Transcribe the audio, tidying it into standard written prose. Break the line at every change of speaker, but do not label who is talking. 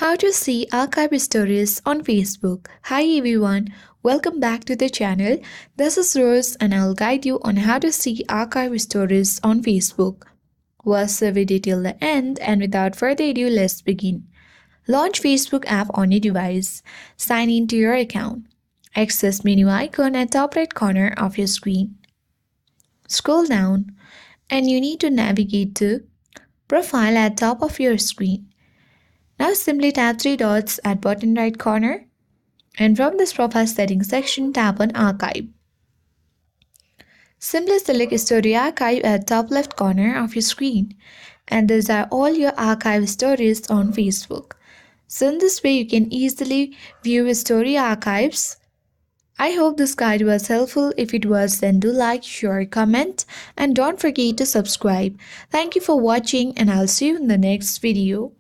How to see archive stories on Facebook. Hi everyone, welcome back to the channel. This is Rose and I'll guide you on how to see archive stories on Facebook. Watch the video till the end and without further ado, let's begin. Launch Facebook app on your device. Sign into your account. Access menu icon at top right corner of your screen. Scroll down and you need to navigate to Profile at top of your screen. Now simply tap three dots at bottom right corner and from this profile settings section tap on Archive. Simply select Story Archive at top left corner of your screen and these are all your archive stories on Facebook. So in this way you can easily view story archives. I hope this guide was helpful. If it was, then do like, share, comment and don't forget to subscribe. Thank you for watching and I'll see you in the next video.